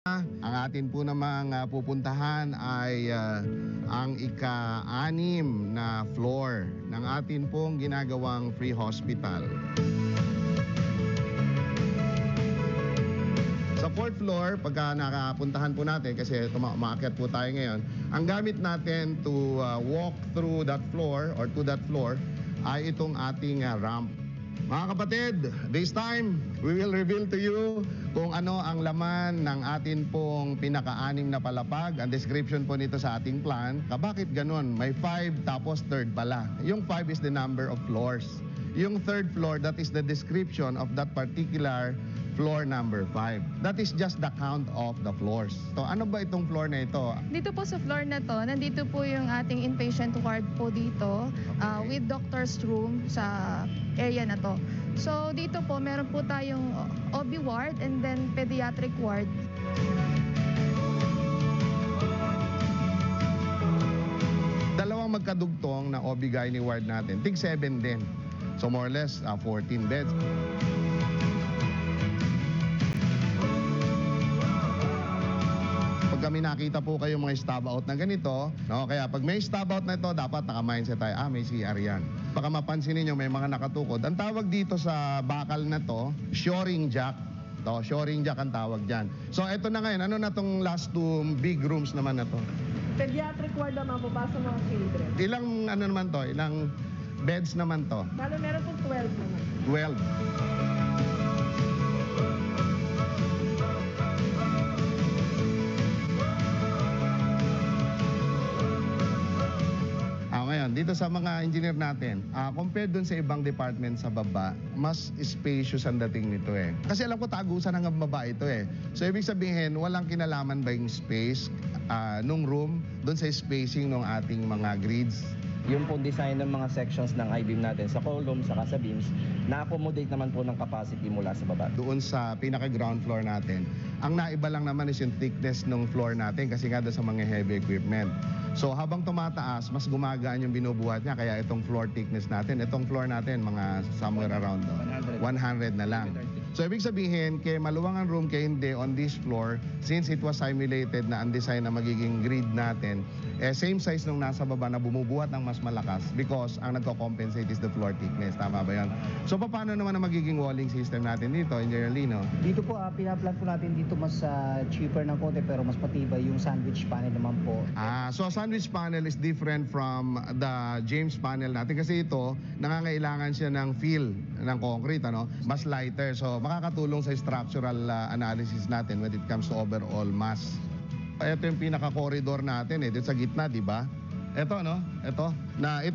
Ang atin po namang pupuntahan ay ang ika-6 na floor ng atin pong ginagawang free hospital. Sa 4th floor, pagka nakapuntahan po natin, kasi umaakyat po tayo ngayon, ang gamit natin to walk through that floor or to that floor ay itong ating ramp. Mga kapatid, this time, we will reveal to you kung ano ang laman ng atin pong pinaka-6 na palapag. Ang description po nito sa ating plan. Bakit ganun? May 5 tapos 3rd pala. Yung 5 is the number of floors. Yung 3rd floor, that is the description of that particular floor number 5. That is just the count of the floors. So ano ba itong floor na ito? Dito po sa floor na to, nandito po yung ating inpatient ward po dito, with doctor's room sa area na to. So dito po, meron po tayong OB ward and then pediatric ward. Dalawang magkadugtong na OB-GYN ward natin, tig 7 din. So more or less 14 beds. Pag kami nakita po kayo mga stab out na ganito, no? Kaya pag may stab out na ito, dapat naka-mindset tayo, may CR yan. Baka mapansin niyo may mga nakatukod. Ang tawag dito sa bakal na to, shoring jack. To, shoring jack ang tawag dyan. So ito na ngayon, ano na tong last 2 big rooms naman na to? Pediatric ward naman po para sa mga children. Ilang ano naman to? Ilang beds naman to? Bale, meron pong 12 naman. 12. Ngayon, dito sa mga engineer natin, compared dun sa ibang department sa baba, mas spacious ang dating nito eh. Kasi alam ko tagusan ng baba ito eh. So ibig sabihin, walang kinalaman ba yung space nung room dun sa spacing ng ating mga grids? Yung po design ng mga sections ng I-beam natin sa column, saka sa beams, na-accommodate naman po ng capacity mula sa baba. Doon sa pinaka-ground floor natin, ang naiba lang naman is yung thickness ng floor natin kasi nga doon sa mga heavy equipment. So habang tumataas, mas gumagaan yung binubuhat niya. Kaya itong floor thickness natin, itong floor natin, mga somewhere around 100 na lang. So ibig sabihin, kaya maluwang ang room, kaya hindi on this floor, since it was simulated na ang design na magiging grid natin, same size nung nasa baba na bumubuhat ng mas malakas because ang nagko-compensate is the floor thickness. Tama ba yan? So paano naman ang magiging walling system natin dito, Engineer Lino? Dito po, pinaplan po natin dito mas cheaper ng konti pero mas matibay yung sandwich panel naman po. So sandwich panel is different from the James panel natin kasi ito, nangangailangan siya ng feel ng concrete, ano? Mas lighter. So makakatulong sa structural analysis natin when it comes to overall mass. Ito yung pinaka-corridor natin dito sa gitna, di ba? Ito, no? Ito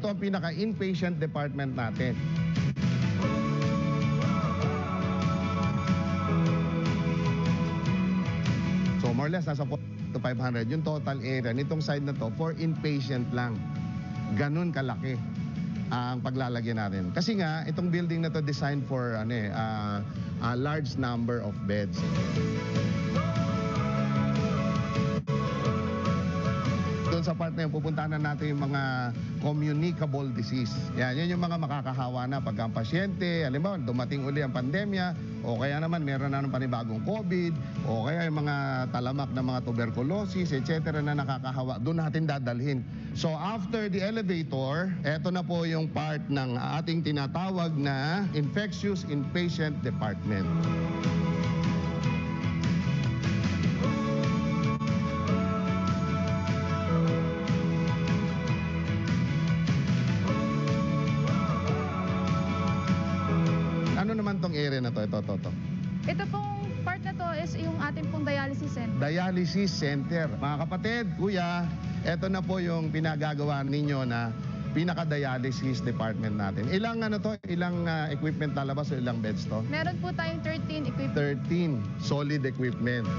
ang pinaka-inpatient department natin. So more or less, nasa 400 to 500 yung total area nitong side na to for inpatient lang. Ganun kalaki ang paglalagyan natin. Kasi nga, itong building na to designed for a large number of beds. Doon sa part na yun, pupuntahan na natin yung mga communicable disease. Yan yung mga makakahawa na pagka ang pasyente, alam mo, dumating uli ang pandemya, o kaya naman meron na ng panibagong COVID, o kaya yung mga talamak na mga tuberculosis, etc. na nakakahawa, doon natin dadalhin. So after the elevator, eto na po yung part ng ating tinatawag na infectious inpatient department. Ano naman tong area na to? Ito pong part na to is yung ating pong dialysis center. Dialysis center. Mga kapatid, kuya, eto na po yung pinagagawa ninyo na pinaka-dialysis department natin. Ilang equipment lalabas o ilang beds to? Meron po tayong 13 equipment. 13 solid equipment.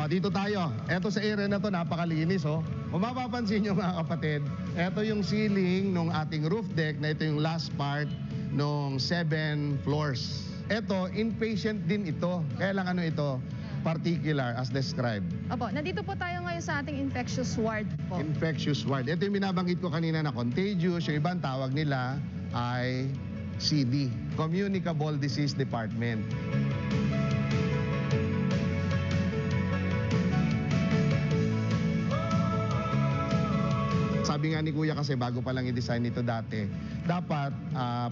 Dito tayo. Eto sa area na to, napakalinis, oh. Kung mapapansin nyo mga kapatid, eto yung ceiling ng ating roof deck na ito yung last part ng 7 floors. Eto, inpatient din ito. Kaya lang ito, particular as described? Opo, nandito po tayo ngayon sa ating infectious ward po. Infectious ward. Ito yung binabanggit ko kanina na contagious. Yung ibang tawag nila ay CD, Communicable Disease Department. Sabi nga ni Kuya kasi bago pa lang i-design ito dati, dapat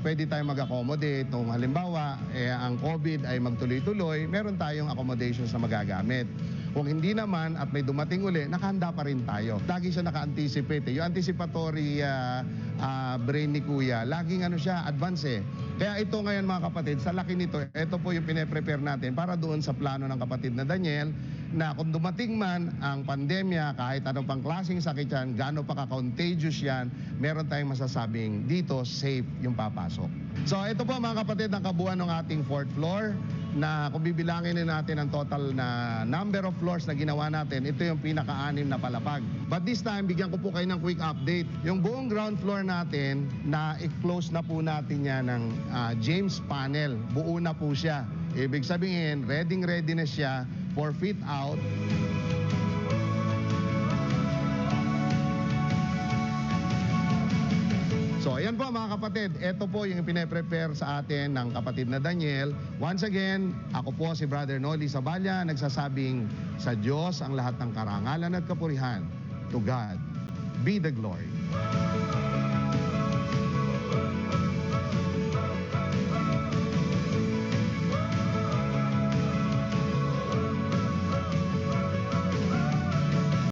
pwede tayong mag-accommodate. Kung halimbawa, ang COVID ay magtuloy-tuloy, meron tayong accommodations na magagamit. Kung hindi naman at may dumating uli, nakahanda pa rin tayo. Lagi siya naka-anticipate. Yung anticipatory brain ni Kuya, laging advance eh. Kaya ito ngayon mga kapatid, sa laki nito, ito po yung pine-prepare natin para doon sa plano ng kapatid na Daniel, na kung dumating man ang pandemya, kahit anong pang klaseng sakit yan, gaano pa ka-contagious yan, meron tayong masasabing dito safe yung papasok. So ito po mga kapatid ang kabuuan ng ating 4th floor, na kung bibilangin natin ang total na number of floors na ginawa natin, ito yung pinaka-anim na palapag. But this time, bigyan ko po kayo ng quick update. Yung buong ground floor natin, na i-close na po natin yan ng James panel. Buo na po siya. Ibig sabihin, ready na siya for fit out. So, ayan po mga kapatid, ito po yung pine-prepare sa atin ng kapatid na Daniel. Once again, ako po si Brother Noli Saballa, nagsasabing sa Diyos ang lahat ng karangalan at kapurihan. To God be the glory.